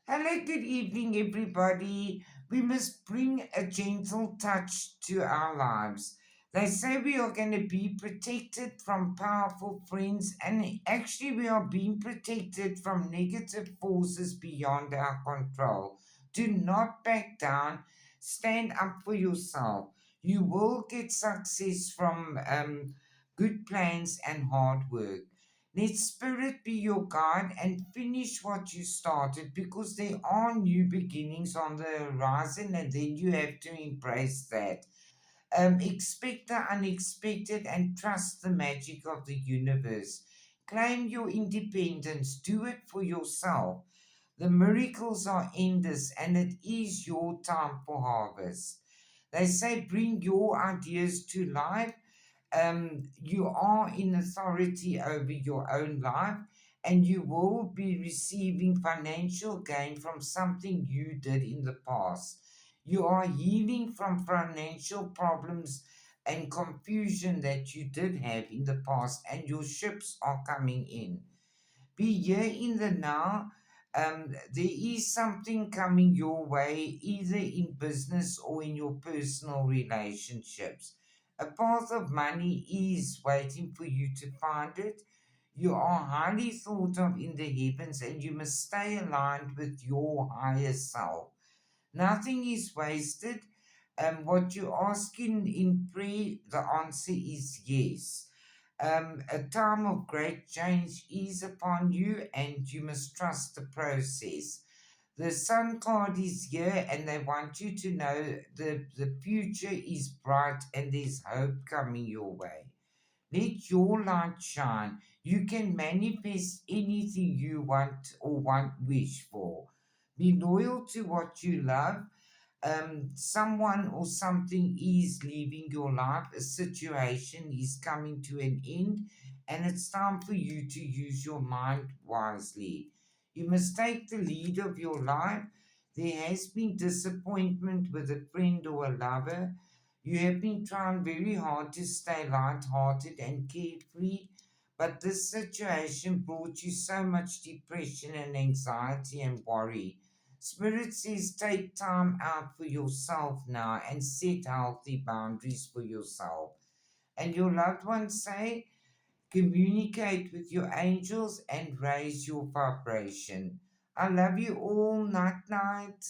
Hello, good evening, everybody. We must bring a gentle touch to our lives. They say we are going to be protected from powerful friends, and actually, we are being protected from negative forces beyond our control. Do not back down, stand up for yourself. You will get success from good plans and hard work. Let Spirit be your guide and finish what you started because there are new beginnings on the horizon, and then you have to embrace that. Expect the unexpected and trust the magic of the universe. Claim your independence, do it for yourself. The miracles are endless, and it is your time for harvest. They say, bring your ideas to life. You are in authority over your own life, and you will be receiving financial gain from something you did in the past. You are healing from financial problems and confusion that you did have in the past, and your ships are coming in. Be here in the now. There is something coming your way, either in business or in your personal relationships. A path of money is waiting for you to find it. You are highly thought of in the heavens, and you must stay aligned with your higher self. Nothing is wasted. What you ask in prayer, the answer is yes. A time of great change is upon you, and you must trust the process. The Sun card is here, and they want you to know the future is bright and there's hope coming your way. Let your light shine. You can manifest anything you want or wish for. Be loyal to what you love. Someone or something is leaving your life, a situation is coming to an end, and it's time for you to use your mind wisely. You must take the lead of your life. There has been disappointment with a friend or a lover. You have been trying very hard to stay light-hearted and carefree, but this situation brought you so much depression and anxiety and worry. Spirit says take time out for yourself now and set healthy boundaries for yourself. And your loved ones say communicate with your angels and raise your vibration. I love you all. Night, night.